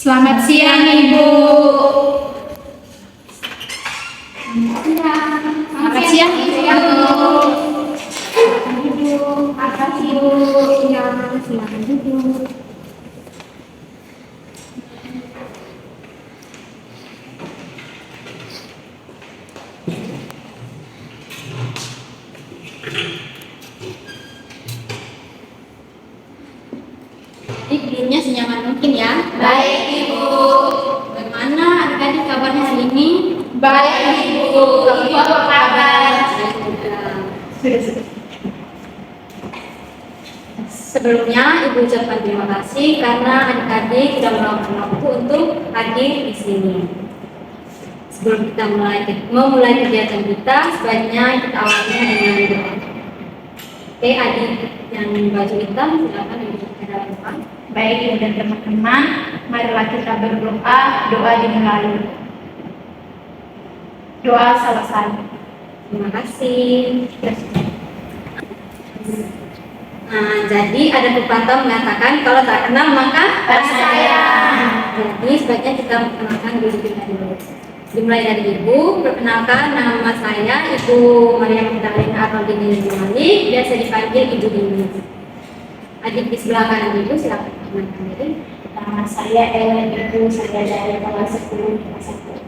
Selamat siang, Ibu. Selamat siang, Ibu. Makasih, Bu. Ya, silakan duduk. Jadi belinya senyaman mungkin ya. Baik, Ibu. Bagaimana adik-adik kabarnya hari ini? Baik, Ibu. Ibu apa kabar? Sebelumnya Ibu ucapkan terima kasih karena adik-adik sudah meluangkan waktu untuk hadir di sini. Sebelum kita memulai kegiatan kita, sebaiknya kita awalnya dengan doa. Oke, adik yang baju hitam silakan Ibu ke dalam doa. Baik, Ibu dan teman-teman, marilah kita berdoa, doa dimulai. Doa selesai. Terima kasih. Nah, jadi ada pepatah mengatakan kalau tak kenal maka Tak sayang. Jadi sebaiknya kita memperkenalkan diri kita dulu. Dimulai dari Ibu, perkenalkan nama saya Ibu Maria Magdalena Arnoldini Malik, biasa dipanggil Ibu Dini. Adik di sebelah kanan Ibu silakan perkenalkan diri. Nama saya Ellen, Ibu. Saya dari kelas 10 kelas 1.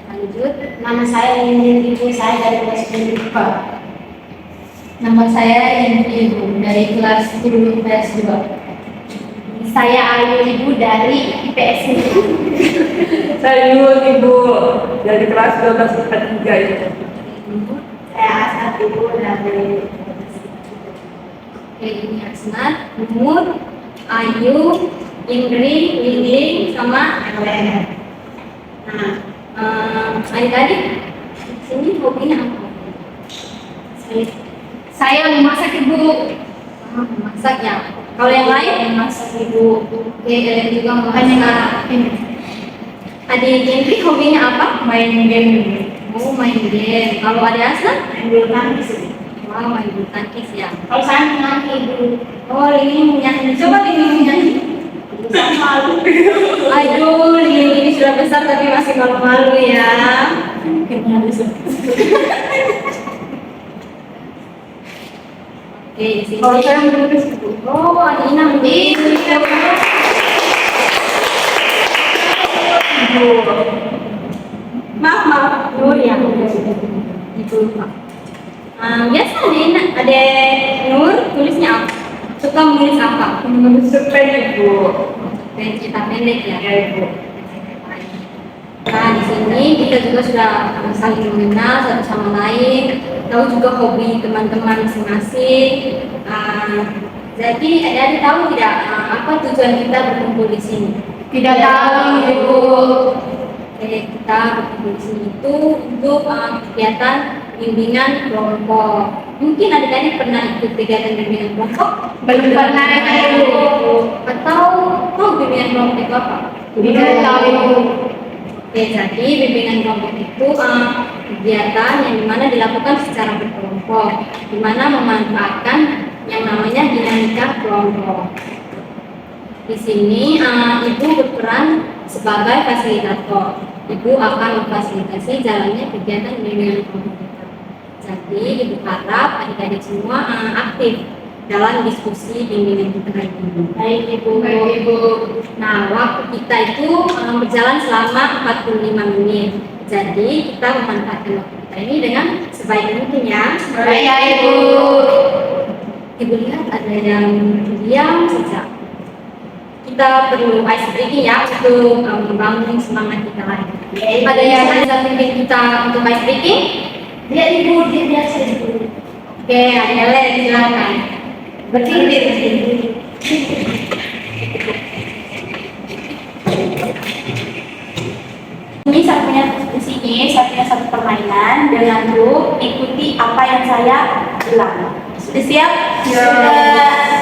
Lanjut. Nama saya Indri, Ibu. Saya dari kelas 10 IPA. Nama saya Ibu dari kelas 10 IPS 2. Saya Ayu, Ibu, dari IPS 1. Saya Yul, Ibu, dari kelas 12 IPA 3 itu. Saya Asad, Ibu, dari Oke, ini Asnat, Umur, Ayu, Indri, Lili, sama Ellen. Nah, adik-adik sini hobinya apa? Saya memasak, Ibu. Masak ya. Kalau yang lain? Memasak, Ibu. Oke, Ellen juga Hanya masak. ini Adik Indri hobinya apa? main game. Oh, main game. Kalau adik Asnat? Main bulu tangkis. Wah, main bulu tangkis ya. Kalau saya menyanyi, Ibu. Oh, Lili menyanyi. Coba Lili menyanyi. Saya malu. Aduh, Lili ini sudah besar tapi masih malu-malu ya. Gimana bisa? Oke, di sini. Kalau saya menulis, Ibu. Oh, adik Ina menulis. Maaf. Oh ya, itu lupa. Biasa ada Nur tulisnya apa? Suka menulis apa? Menulis cerpen, Ibu. Kayak cerita pendek ya. Ya, Ibu. Nah, di sini kita juga sudah saling mengenal satu sama lain, tahu juga hobi teman-teman masing-masing. Jadi adik-adik tahu tidak apa tujuan kita berkumpul di sini? Tidak tahu, Ibu. Oke, kita berkumpul di sini itu untuk kegiatan bimbingan kelompok. Mungkin adik-adik pernah ikut kegiatan bimbingan kelompok? Belum pernah, Ibu. Atau tahu bimbingan kelompok itu apa? Tidak tahu, Ibu. Oke, jadi bimbingan kelompok itu kegiatan yang dimana dilakukan secara berkelompok, dimana memanfaatkan yang namanya dinamika kelompok. Di sini Ibu berperan sebagai fasilitator. Ibu akan memfasilitasi jalannya kegiatan bimbingan kelompok kita. Jadi Ibu harap adik-adik semua aktif dalam diskusi bimbingan kita hari ini. Baik, Ibu. Baik, Ibu. Nah, waktu kita itu berjalan selama 45 menit. Jadi kita memanfaatkan waktu kita ini dengan sebaik mungkin ya. Baik, Ibu. Ibu lihat ada yang diam saja. Kita perlu ice breaking ya untuk membangun semangat kita lagi. Ya, Ada yang bisa pimpin kita untuk ice breaking? Dia, Ibu, dia biasa, Ibu. Oke, Ellen silakan. Berdiri. Ini saya punya satu permainan dengan grup ikuti apa yang saya bilang. Sudah siap? Sudah.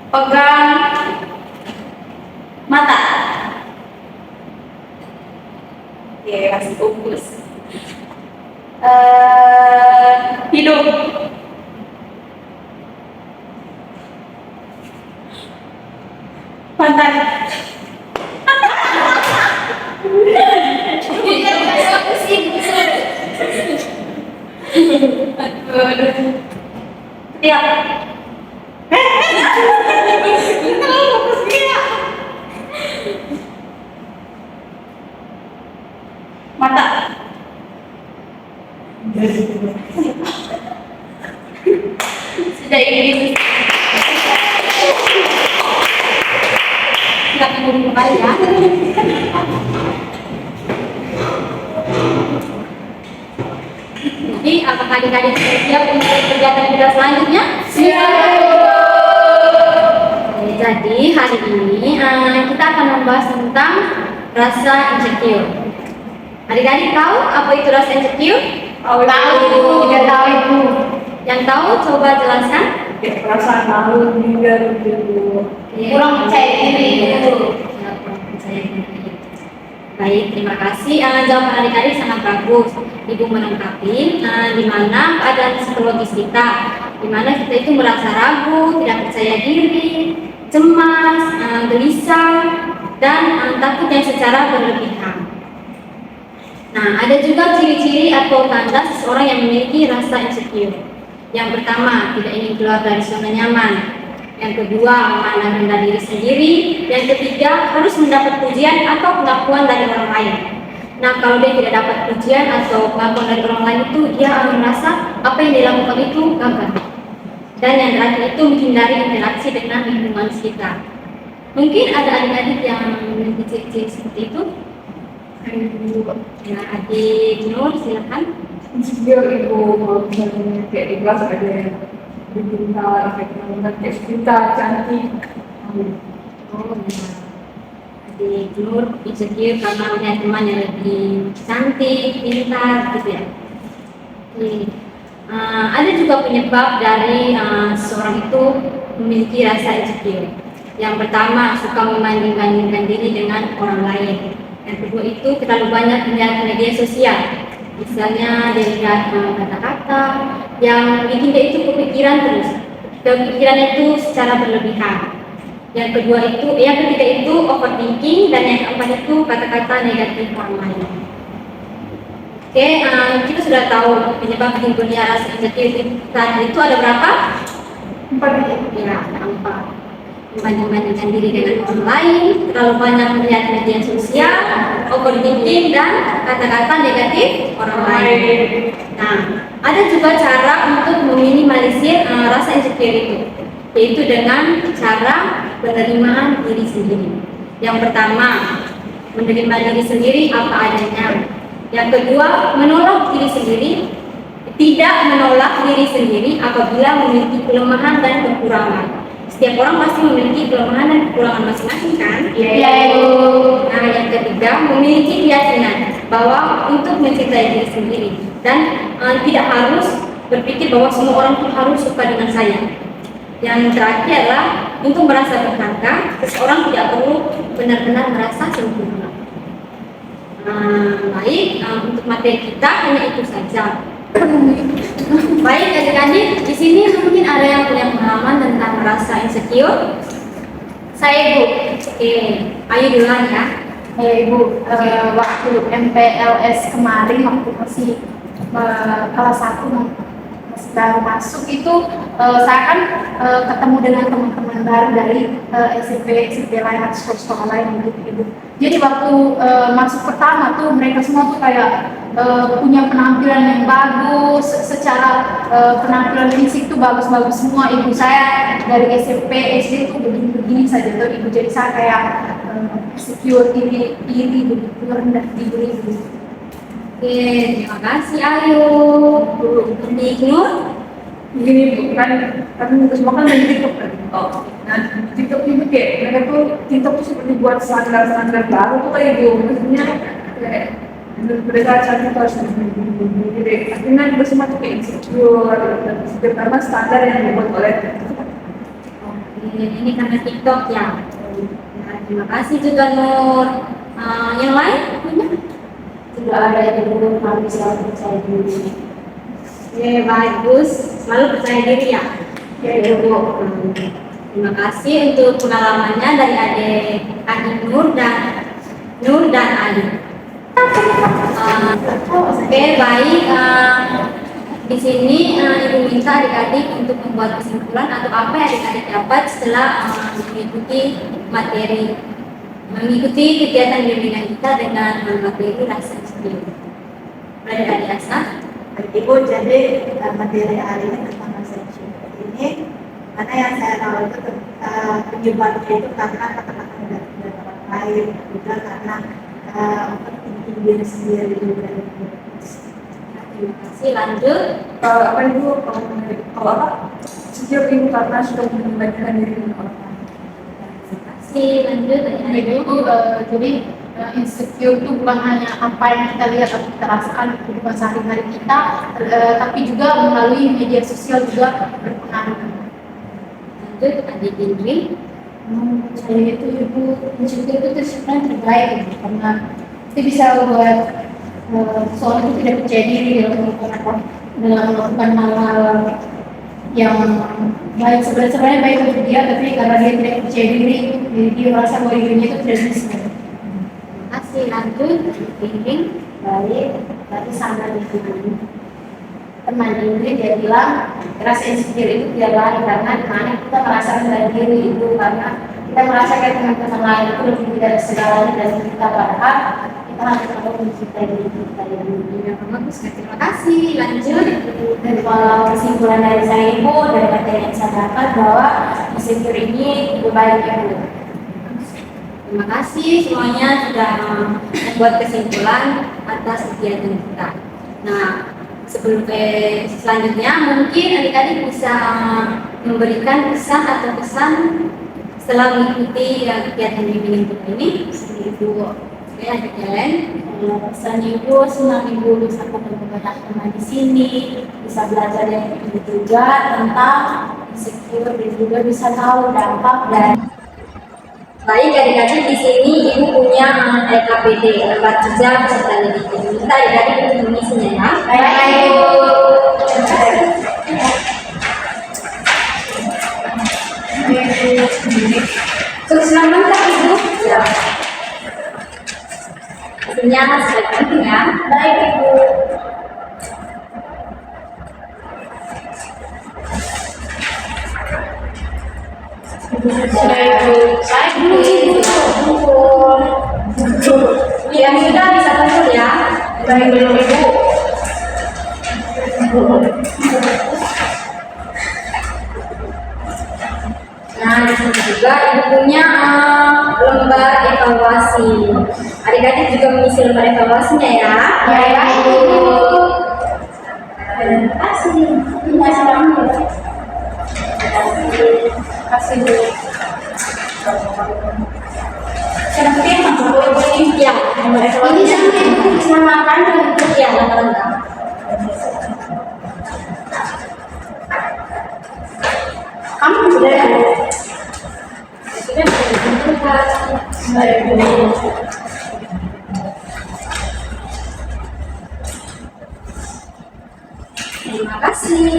Pegang mata. Oke, kasih fokus. Hidung. Mata. Iya. Mata. Sudah ini. Silakan duduk kembali ya. Jadi, apakah adik-adik sudah siap untuk kegiatan kita selanjutnya? Oke, jadi hari ini kita akan membahas tentang rasa insecure. Adik-adik tahu apa itu rasa insecure? Tahu, tidak tahu Ibu. Yang tahu coba jelaskan. Kayak perasaan malu juga gitu. Kurang percaya diri Ibu. Ya, kurang percaya diri. Baik, terima kasih. Jawaban adik-adik sangat bagus. Ibu melengkapi di mana keadaan psikologis kita, di mana kita itu merasa ragu, tidak percaya diri, cemas, gelisah, dan takut yang secara berlebihan. Nah, ada juga ciri-ciri atau tanda seseorang yang memiliki rasa insecure. Yang pertama, tidak ingin keluar dari zona nyaman. Yang kedua, memandang rendah diri sendiri. Yang ketiga, harus mendapat pujian atau pengakuan dari orang lain. Nah, kalau dia tidak dapat pujian atau pengakuan dari orang lain itu, dia akan merasa apa yang dilakukan itu gagal. Dan yang terakhir itu menghindari interaksi dengan lingkungan sekitar. Mungkin ada adik-adik yang memiliki ciri-ciri seperti itu. Ya, adik Nur, silakan. Insecure Ibu, kalau misalnya kayak di kelas ada yang pintar, kayak pintar, cantik. Oh, ya. Adik Nur insecure karena punya teman yang lebih cantik, pintar, gitu ya. Oke. Ada juga penyebab dari seorang itu memiliki rasa insecure. Yang pertama, suka membanding-bandingkan diri dengan orang lain. Yang kedua itu terlalu banyak melihat media sosial. Misalnya dia lihat kata-kata yang bikin dia itu kepikiran terus. Kepikiran itu secara berlebihan. Yang ketiga itu overthinking, dan yang keempat itu kata-kata negatif orang lain. Oke, kita sudah tahu penyebab timbulnya rasa insecure tadi itu ada berapa? 4. Ya, ada 4. Membanding-bandingkan diri dengan orang lain, terlalu banyak melihat media sosial, overthinking, dan kata-kata negatif orang lain. Nah, ada juga cara untuk meminimalisir rasa insecure itu, yaitu dengan cara penerimaan diri sendiri. Yang pertama, menerima diri sendiri apa adanya. Yang kedua, menolak diri sendiri. Tidak menolak diri sendiri apabila memiliki kelemahan dan kekurangan. Setiap orang pasti memiliki kelemahan dan kekurangan masing-masing, kan? Iya Ibu. Nah, yang ketiga, memiliki keyakinan bahwa untuk mencintai diri sendiri dan tidak harus berpikir bahwa semua orang itu harus suka dengan saya. Yang terakhir adalah untuk merasa berharga, seseorang tidak perlu benar-benar merasa sempurna. Baik, untuk materi kita hanya itu saja. Baik adik-adik, di sini mungkin ada yang punya pengalaman tentang merasa insecure. Saya Ibu. Oke, ayo duluan ya. Ya Ibu, waktu MPLS kemarin waktu masih kelas 1 masih baru masuk itu, saya kan ketemu dengan teman-teman baru dari SMP lain atau sekolah lain gitu Ibu. Jadi waktu masuk pertama tuh mereka semua tuh kayak punya penampilan yang bagus, secara penampilan fisik tuh bagus-bagus semua. Ibu saya dari SMP, SD tuh begini-begini saja tuh Ibu, jadi saya kayak secure iri begitu, rendah diri begitu. Oke, terima kasih Ayu. Adik Nur. Begini Bu, kan semua kan main TikTok kan? Nah, TikTok itu kayak mereka tuh TikTok tuh seperti buat standar baru tuh kayak gitu. Maksudnya kayak mereka cantik harus begini. Jadi akhirnya kita semua tuh kayak insecure karena standar yang dibuat oleh TikTok. Oke, ini karena TikTok ya. Nah, terima kasih juga Nur. Yang lain punya? Tidak ada yang belum kami selalu percaya diri. Oke, bagus. Selalu percaya diri ya. Ya Ibu. Terima kasih untuk pengalamannya dari adik Nur dan Adik. Oke, baik. Di sini Ibu minta adik-adik untuk membuat kesimpulan atau apa yang adik-adik dapat setelah mengikuti kegiatan bimbingan kita dengan materi rasa skill. Adik-adik Asa. Ibu, jadi materi hari ini tentang resepsi ini, mana yang saya tahu itu penyebabnya itu karena kata-kata negatif orang lain, juga karena overthinking diri sendiri juga. Terima kasih. Lanjut. Apa Ibu, kalau apa? Sejauh ibu karena sudah membandingkan diri dengan orang lain. Terima kasih. Lanjut. Jadi jadi insecure itu bukan hanya apa yang kita lihat atau kita rasakan di kehidupan sehari-hari kita, tapi juga melalui media sosial juga berpengaruh. Lanjut, Adik Indri. Saya itu ibu insecure itu sebenarnya terbaik gitu, karena itu bisa buat seorang itu tidak percaya diri dalam melakukan hal-hal yang baik, sebenarnya baik untuk dia, tapi karena dia tidak percaya diri, dia merasa bahwa dirinya itu tidak bisa. Kasih. Lanjut, Indri. Baik, berarti sama di sini. Teman Indri dia bilang rasa insecure itu tidak lain karena dimana kita merasa rendah diri itu karena kita merasa kayak teman-teman lain itu lebih dari segalanya dari kita, padahal kita harus tahu mencintai diri kita Ya, bagus. Terima kasih. Lanjut. Dan kalau kesimpulan dari saya Ibu, dari materi yang saya dapat bahwa insecure ini lebih baik ya Bu. Terima kasih semuanya sudah membuat kesimpulan atas kegiatan kita. Nah, selanjutnya mungkin adik-adik bisa memberikan kesan atau kesan setelah mengikuti kegiatan bimbingan kita ini. Ibu, oke, adik Helen. Pesan Ibu, senang Ibu bisa ketemu banyak teman di sini, bisa belajar yang juga tentang insecure dan juga bisa tahu dampak dan Baik adik-adik, di sini Ibu punya LKPD, lembar kerja peserta didik. Kita adik-adik untuk mengisinya ya. Baik, Ibu. Terus lengkap Ibu. Ya. Isinya seperti ya. Baik, Ibu. Baik dulu. Yang sudah bisa tuntut ya. Baik dulu Ibu. Nah, di sini juga Ibu punya lembar evaluasi. Adik-adik juga mengisi lembar evaluasinya ya. Baik, Ibu. Terima kasih. Terima kasih banget. Terima kasih, Bu. Seperti yang ini ya, lembar evaluasi. Ini sampai Ibu bisa makan Untuk yang lengkap. kamu sudah Sudah ditentukan. baik, Bu. Terima kasih.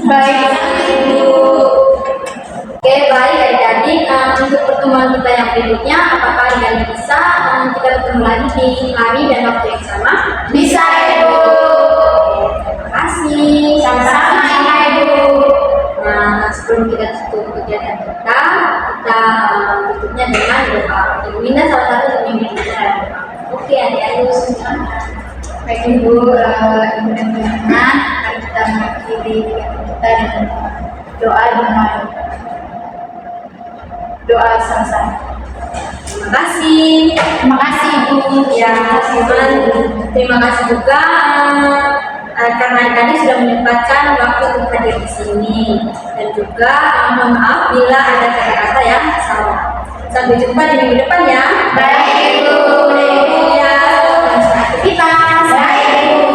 Baik, Ibu. Oke, baik adik-adik. Untuk pertemuan kita yang berikutnya, apakah adik-adik bisa kita bertemu lagi di hari dan waktu yang sama? Bisa, Ibu. Terima kasih. Sama-sama, Ibu. Nah, sebelum kita tutup kegiatan kita tutupnya dengan doa. Ibu Mina salah satu pemimpin kita. Oke, adik-adik semuanya. Baik, Ibu. Ibu dan teman-teman, mari kita mengakhiri kita dengan doa sama-sama. Terima kasih. Terima kasih, Ibu. Ya, teman. Terima kasih juga karena tadi sudah menyempatkan waktu untuk hadir di sini, dan juga mohon maaf bila ada kata-kata yang salah. Sampai jumpa di minggu depan ya. Baik, Ibu. Ya, selamat aktivitas. Baik, Ibu.